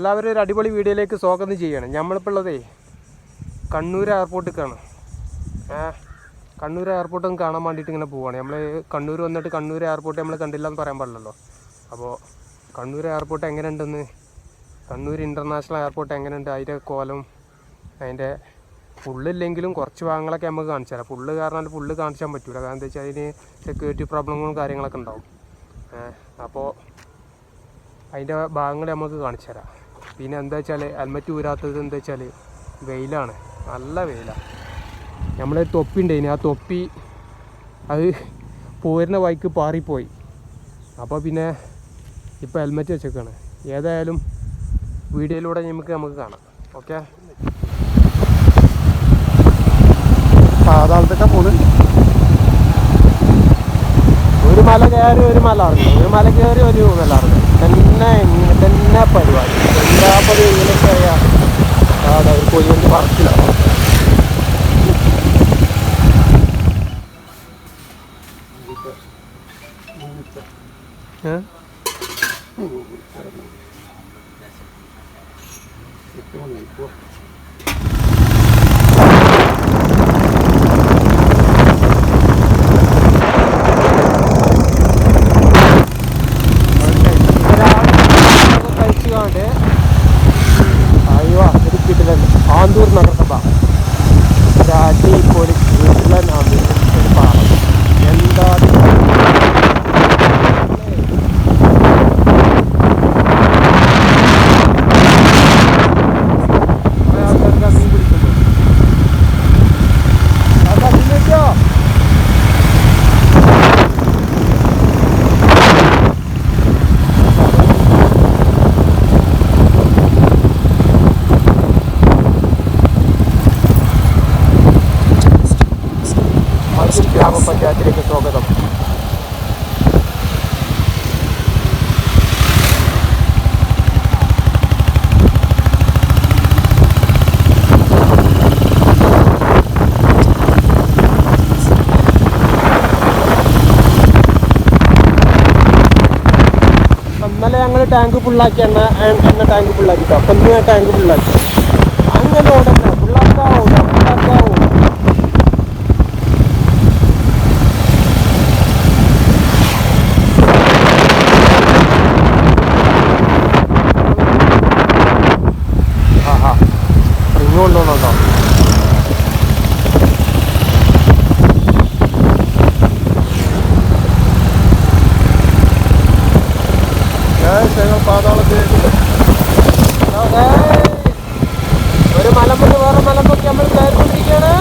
എല്ലാവരും ഒരു അടിപൊളി വീഡിയോയിലേക്ക് സ്വാഗതം ചെയ്യണം. നമ്മളിപ്പോൾ ഉള്ളതേ കണ്ണൂർ എയർപോർട്ടിലേക്കാണ്. കണ്ണൂർ എയർപോർട്ടൊന്നും കാണാൻ വേണ്ടിയിട്ട് ഇങ്ങനെ പോവുകയാണ്. നമ്മൾ കണ്ണൂർ വന്നിട്ട് കണ്ണൂർ എയർപോർട്ട് നമ്മൾ കണ്ടില്ല എന്ന് പറയാൻ പാടില്ലല്ലോ. അപ്പോൾ കണ്ണൂർ എയർപോർട്ട് എങ്ങനെയുണ്ടെന്ന്, കണ്ണൂർ ഇൻ്റർനാഷണൽ എയർപോർട്ട് എങ്ങനെയുണ്ട്, അതിൻ്റെ കോലം, അതിൻ്റെ ഫുള്ളില്ലെങ്കിലും കുറച്ച് ഭാഗങ്ങളൊക്കെ നമുക്ക് കാണിച്ചു തരാം. ഫുള്ള് കാരണം ഫുള്ള് കാണിച്ചാൻ പറ്റില്ല. കാരണം എന്താ വെച്ചാൽ അതിന് സെക്യൂരിറ്റി പ്രോബ്ലങ്ങളും കാര്യങ്ങളൊക്കെ ഉണ്ടാവും. അപ്പോൾ അതിൻ്റെ ഭാഗങ്ങൾ നമുക്ക് കാണിച്ചു തരാം. പിന്നെ എന്താ വെച്ചാൽ ഹെൽമെറ്റ് ഊരാത്തത് എന്താ വെച്ചാൽ വെയിലാണ്, നല്ല വെയിലാണ്. നമ്മൾ തൊപ്പി ഉണ്ടായിന്, ആ തൊപ്പി അത് പോരുന്ന വഴിക്ക് പാറിപ്പോയി. അപ്പോൾ പിന്നെ ഇപ്പോൾ ഹെൽമെറ്റ് വെച്ചേക്കാണ്. ഏതായാലും വീഡിയോയിലൂടെ നമുക്ക് കാണാം. ഓക്കെ, പാതാളത്തൊക്കെ പോകുന്നത്. ഒരു മല കയറി ഒരു മല ഇറങ്ങി, ഒരു മല കയറി ഒരു മല ഇറങ്ങി, തന്നെ പരിപാടി. എല്ലാപ്പതും ഇങ്ങനെയൊക്കെ അറിയാം. ഒരു കൊയ്യൻ്റെ പറച്ചിലാണ്. ആന്തൂർ നഗരസഭ അടിപൊളി വീട്ടിലാണ്. ഒരു പാലം എന്താ ആൾക്കാർക്ക് മീൻ പിടിക്കുന്നു. ഗ്രാമപഞ്ചായത്തിലേക്ക് സ്വാഗതം. ഇന്നലെ ഞങ്ങൾ ടാങ്ക് ഫുള്ളാക്കി, എണ്ണ ടാങ്ക് ഫുള്ളാക്കി. അപ്പം ഇന്ന് ടാങ്ക് ഫുള്ളാക്കി. അങ്ങനെ ഓടണ്ട, ഫുള്ളാക്കാവോ. കൊണ്ടുപോകണോ? പാതാളത്തിലേക്ക് ഒരു മലമ്പൊക്കെ വേറെ മലമ്പൊക്കെ നമ്മൾ കയറിക്കൊണ്ടിരിക്കുകയാണ്.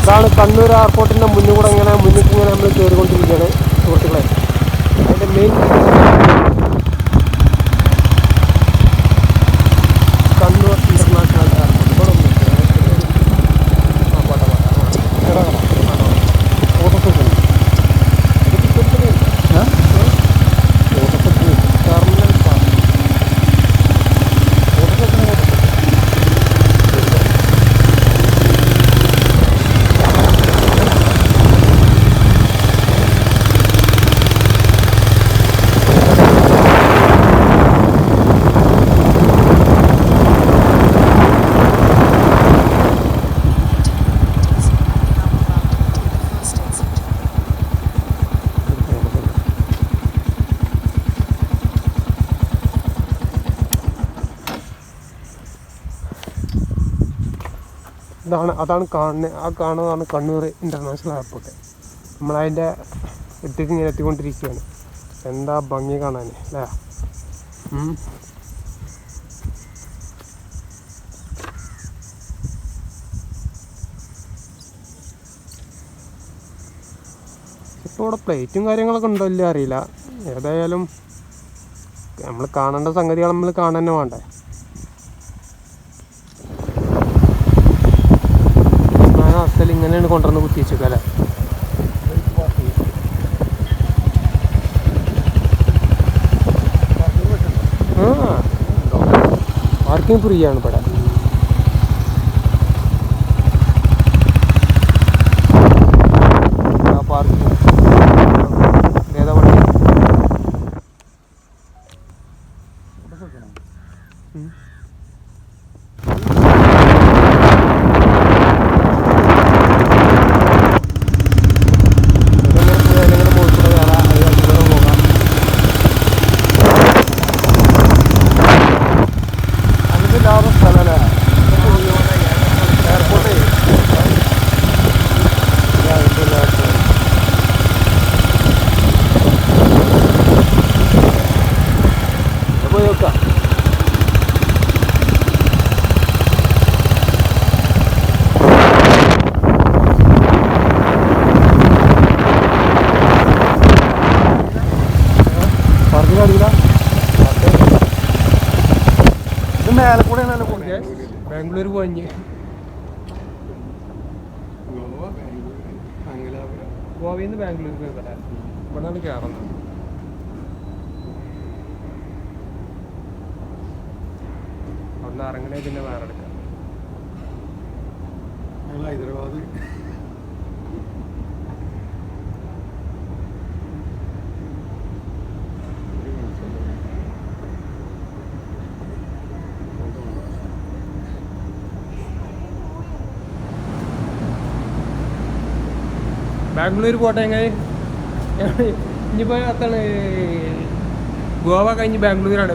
ഇതാണ് കണ്ണൂർ എയർപോർട്ടിൻ്റെ മുന്നിൽ ഇങ്ങനെ നമ്മൾ കയറിക്കൊണ്ടിരിക്കുകയാണ് സുഹൃത്തുക്കളെ. അതിൻ്റെ മെയിൻ കണ്ണൂർ ഇൻ്റർനാഷണൽ എയർപോർട്ട്. അതാണ് കാണുന്നതാണ് കണ്ണൂർ ഇൻ്റർനാഷണൽ എയർപോർട്ട്. നമ്മളതിൻ്റെ അടുത്തേക്ക് ഇങ്ങനെ എത്തിക്കൊണ്ടിരിക്കുകയാണ്. എന്താ ഭംഗി കാണാൻ അല്ലേ. ഇപ്പോൾ ഇവിടെ പ്ലേറ്റും കാര്യങ്ങളൊക്കെ ഉണ്ടോ ഇല്ല അറിയില്ല. ഏതായാലും നമ്മൾ കാണേണ്ട സംഗതികൾ നമ്മൾ കാണാൻ തന്നെ വേണ്ടേ. അവസ്ഥയിൽ ഇങ്ങനെയാണ് കൊണ്ടുവന്ന് കുത്തിച്ചേക്കുക അല്ലേ. പാർക്കിംഗ് ഫ്രീ ആണ് ഇവിടെ. പാർക്കിംഗ് ഏതാ വണ്ടി? ബാംഗ്ലൂർ പോഞ്ഞ് ഗോവയിൽ നിന്ന് ബാംഗ്ലൂർക്ക് ഇവിടെയാണ് കയറുന്നത്. അവിടെ ഇറങ്ങണേ പിന്നെ വേറെ എടുക്കാം. ഹൈദരാബാദ് ബാംഗ്ലൂർ പോട്ടെ. എങ്ങനെ ഇനിയിപ്പോൾ അത്താണ് ഗോവ കഴിഞ്ഞ് ബാംഗ്ലൂരാണ്.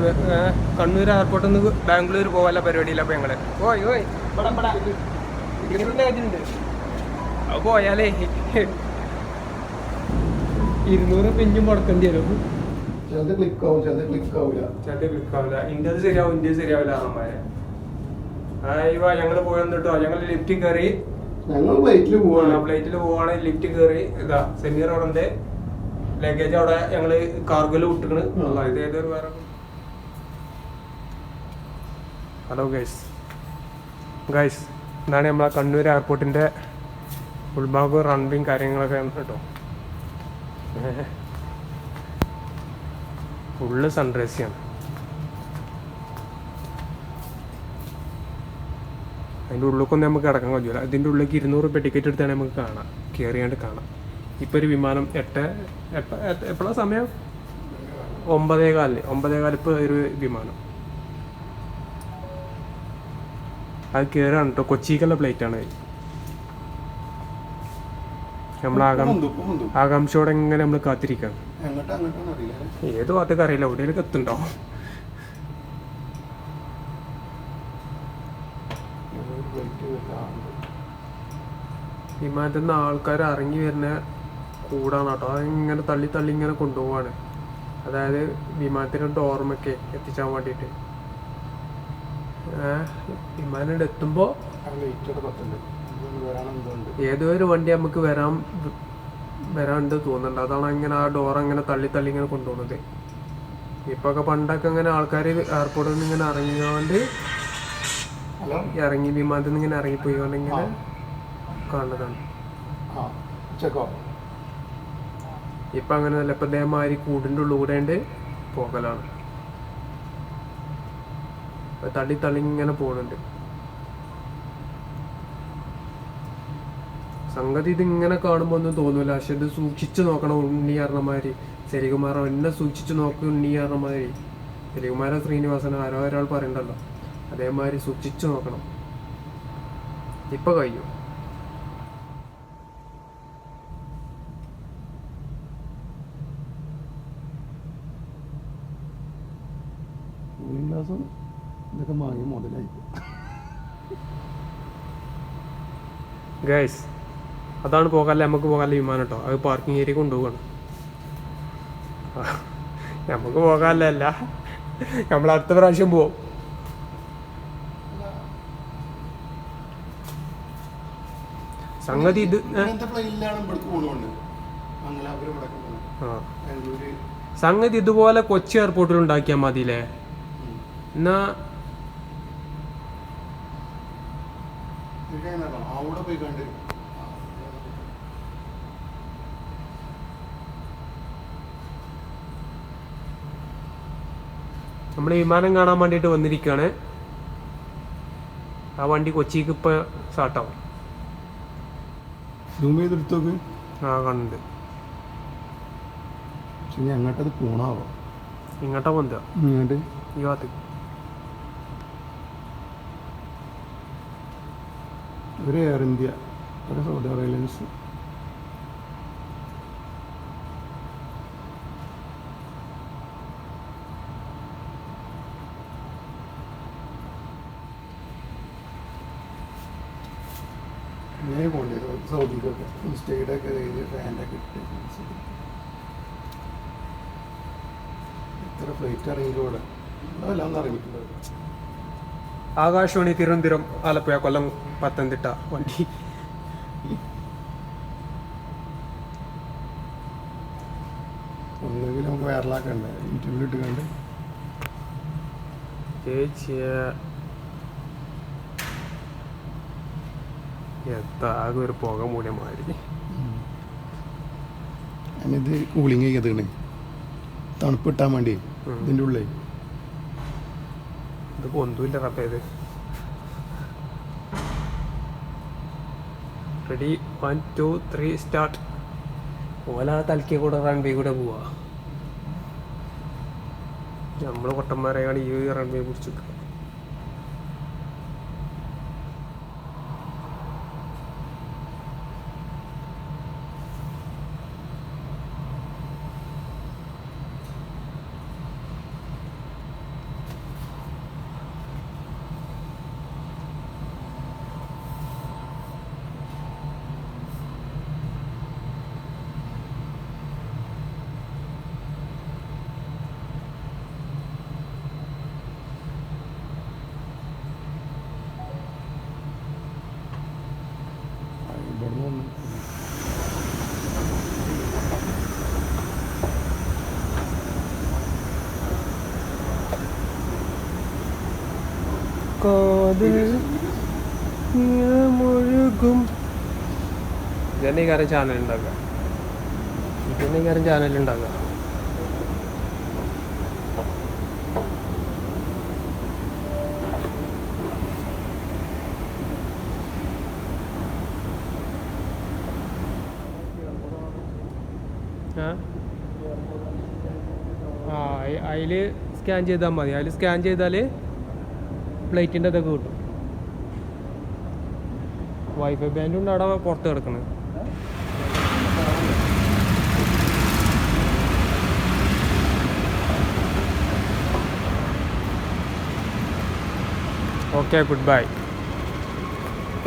കണ്ണൂർ എയർപോർട്ടിൽ നിന്ന് ബാംഗ്ലൂർ പോകാനുള്ള പരിപാടിയില്ല. അപ്പോൾ ഞങ്ങൾ ടിക്കറ്റിൻ്റെ അപ്പോൾ പോയാലേ 200 പിഞ്ഞും മുടക്കേണ്ടി വരും. ചിലത് ക്ലിക്കാവില്ല. ഇന്ത്യത് ശരിയാവും, ഇന്ത്യ ശരിയാവില്ല. ഞങ്ങൾ പോയെന്ന് കേട്ടോ. ഞങ്ങൾ ലിഫ്റ്റിൽ കയറി, ഫ്ലൈറ്റിൽ പോവാണ്. ലിഫ്റ്റ് കയറി ഇതാ സെമി റോഡിന്റെ ലഗേജ് അവിടെ ഞങ്ങള് കാർഗോയിൽ വിട്ടിക്കണ്. ഇത് ഏതൊരു വേറെ. ഹലോ ഗൈസ് ഇതാണ് നമ്മളെ കണ്ണൂർ എയർപോർട്ടിന്റെ ഉൾഭാഗവും റൺവേയും കാര്യങ്ങളൊക്കെ കേട്ടോ. ഫുള്ള് സൺറൈസിയാണ്. അതിൻ്റെ ഉള്ളിലേക്കൊന്നും നമുക്ക് കിടക്കാൻ കഴിയില്ല. ഇതിൻ്റെ ഉള്ളിലേക്ക് 200 രൂപ ടിക്കറ്റ് എടുത്താൽ നമുക്ക് കാണാം, കയറിയാണ്ട് കാണാം. ഇപ്പോൾ ഒരു വിമാനം എപ്പോഴാണ് സമയം? 9:15 ഇപ്പോൾ ഒരു വിമാനം അത് കയറാണ് കേട്ടോ. കൊച്ചിക്കുള്ള ഫ്ലൈറ്റാണ്. നമ്മൾ ആകാംക്ഷയോടെ എങ്ങനെ നമ്മൾ കാത്തിരിക്കണം. ഏത് ഭാഗത്തേക്ക് അറിയില്ല, എവിടെയൊക്കെ എത്തുണ്ടോ. വിമാനത്തിൽ നിന്ന് ആൾക്കാർ ഇറങ്ങി വരുന്ന കൂടാണ് കേട്ടോ. അതിങ്ങനെ തള്ളി ഇങ്ങനെ കൊണ്ടുപോവാണ്. അതായത് വിമാനത്തിൻ്റെ ഡോർമൊക്കെ എത്തിച്ചാൻ വേണ്ടിയിട്ട്. വിമാനം എത്തുമ്പോൾ ഏതോ ഒരു വണ്ടി നമുക്ക് വരാണ്ട് തോന്നുന്നുണ്ട്. അതാണ് ഇങ്ങനെ ആ ഡോർ അങ്ങനെ തള്ളി ഇങ്ങനെ കൊണ്ടുപോകുന്നത്. ഇപ്പൊക്കെ പണ്ടൊക്കെ ഇങ്ങനെ ആൾക്കാർ എയർപോർട്ടിൽ നിന്ന് ഇങ്ങനെ ഇറങ്ങി വിമാനത്തിൽ നിന്ന് ഇങ്ങനെ ഇറങ്ങിപ്പോയിക്കൊണ്ട് ഇങ്ങനെ കാണുന്നതാണ്. ഇപ്പൊ അങ്ങനെയല്ല. ഇപ്പൊ ഇതേമാതിരി കൂടിൻ്റെ ഉള്ളിലൂടെ പോകലാണ്. തള്ളി ഇങ്ങനെ പോകുന്നുണ്ട്. സംഗതി ഇതിങ്ങനെ കാണുമ്പോൾ ഒന്നും തോന്നൂല. പക്ഷെ ഇത് സൂക്ഷിച്ചു നോക്കണം. ഉണ്ണി കാരണമാതിരി സെലികുമാറോ എന്നെ സൂക്ഷിച്ചു നോക്കി ഉണ്ണി കാരണമാതിരി സെലികുമാരോ ശ്രീനിവാസനോ ആരോ ഒരാൾ പറയണ്ടല്ലോ, അതേമാതിരി സൂക്ഷിച്ചു നോക്കണം. ഇപ്പൊ കഴിയും. ഇതൊക്കെ വാങ്ങി മുതലായി. ഗൈസ് അതാണ് പോകാല്ലേ, നമുക്ക് പോകാല്ലേ വിമാനം കേട്ടോ. അത് പാർക്കിംഗ് ഏരിയ കൊണ്ടുപോവാണ്. നമുക്ക് പോകാല്ലേ അല്ല, നമ്മൾ അടുത്ത പ്രാവശ്യം പോവും. സംഗതി ഇത് സംഗതി ഇതുപോലെ കൊച്ചി എയർപോർട്ടിൽ ഉണ്ടാക്കിയാൽ മതിയില്ലേ? എന്നാ അവിടെ പോയി കണ്ട് നമ്മൾ വിമാനം കാണാൻ വേണ്ടിയിട്ട് വന്നിരിക്കുകയാണ്. ആ വണ്ടി കൊച്ചിക്ക് ഇപ്പം സ്റ്റാർട്ടാവും. എടുത്തോക്ക്. ആ കണ്ടുണ്ട്. അങ്ങോട്ടത് പോണാവോ? ഇങ്ങോട്ടാ പൊന്ത ഇങ്ങോട്ട് ഈ ഭാഗത്ത്. ഒരു എയർ ഇന്ത്യ, ഒരു സൗദി എയർലൈൻസ്. ഇങ്ങനെ പോകേണ്ടി വരും സൗദിക്കൊക്കെ. സ്റ്റേയുടെ ഒക്കെ ഫാൻ്റെ ഒക്കെ ഇട്ട് എത്ര ഫ്ലൈറ്റ് ഇറങ്ങിയിലൂടെ അതെല്ലാം ഇറങ്ങിയിട്ടുള്ളത്. ആകാശവാണി തിരുവനന്തപുരം, ആലപ്പുഴ, കൊല്ലം, പത്തനംതിട്ട വണ്ടി. ഒന്നുകിൽ നമുക്ക് വൈറലാക്കണ്ടേ യൂട്യൂബിലിട്ട് കണ്ട്. ആകെ ഒരു പുക മൂല്യം മാതിരി. ഞാനിത് കൂളിങ് ചെയ്തതാണ്, തണുപ്പ് കിട്ടാൻ വേണ്ടി. ഇതിൻ്റെ ഉള്ളിൽ ഇത് പൊന്തുമില്ല റബ്ബേ. ഇത് റെഡി 1 2 3 സ്റ്റാർട്ട്. ഓല തലക്കി കൂടെ റൺവേ കൂടെ പോവാ. നമ്മൾ പൊട്ടന്മാരെയാണ് ഈ റൺവേ കുറിച്ച്. ജനകാരൻ ചാനൽ ഉണ്ടാക്കുക. ജനകാരൻ ചാനൽ ഉണ്ടാക്കുക. അതിൽ സ്കാൻ ചെയ്താൽ മതി. അതിൽ സ്കാൻ ചെയ്താൽ പ്ലേറ്റിൻ്റെ ഇതൊക്കെ കിട്ടും. വൈഫൈ ബാൻഡും ഉണ്ട് അവിടെ പുറത്ത് കിടക്കുന്നത്. Okay, good bye.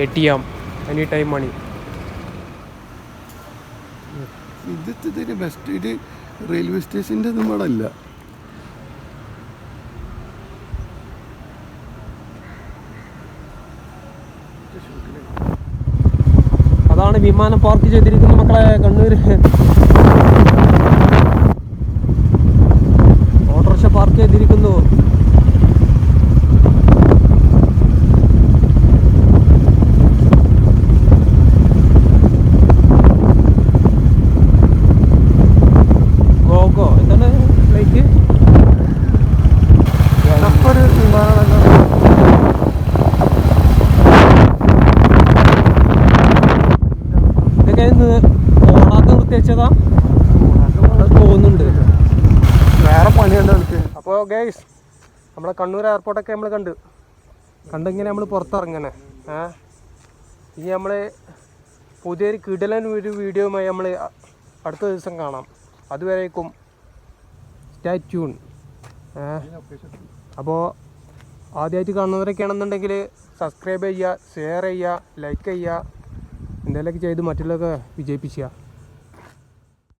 ATM any time money. ഇതിന് ബെസ്റ്റ്. ഇത് റെയിൽവേ സ്റ്റേഷൻ്റെ ഒന്നും ഇവിടെ അല്ല. അതാണ് വിമാനം പാർക്ക് ചെയ്തിരിക്കുന്ന മക്കളെ. കണ്ണൂർ ഓട്ടോറിക്ഷ പാർക്ക് ചെയ്തിരിക്കുന്നു. ഗോഗോ എന്താണ് ഫ്ലൈറ്റ്? ഒരു വിമാനമല്ല. ഓണാത്ത നിർത്തിവെച്ചതാ തോന്നുന്നുണ്ട്. വേറെ പണിയുണ്ട് എനിക്ക്. അപ്പോൾ ഗൈസ്, നമ്മളെ കണ്ണൂർ എയർപോർട്ടൊക്കെ നമ്മൾ കണ്ടിങ്ങനെ നമ്മൾ പുറത്തിറങ്ങനെ. ഇനി നമ്മൾ പുതിയൊരു കിടിലൻ ഒരു വീഡിയോയുമായി നമ്മൾ അടുത്ത ദിവസം കാണാം. അതുവരേക്കും സ്റ്റേ ട്യൂൺ. അപ്പോൾ ആദ്യമായിട്ട് കാണുന്നവരൊക്കെ ആണെന്നുണ്ടെങ്കിൽ സബ്സ്ക്രൈബ് ചെയ്യുക, ഷെയർ ചെയ്യുക, ലൈക്ക് ചെയ്യുക. എന്തെങ്കിലുമൊക്കെ ചെയ്ത് മറ്റുള്ളതൊക്കെ വിജയിപ്പിക്കുക.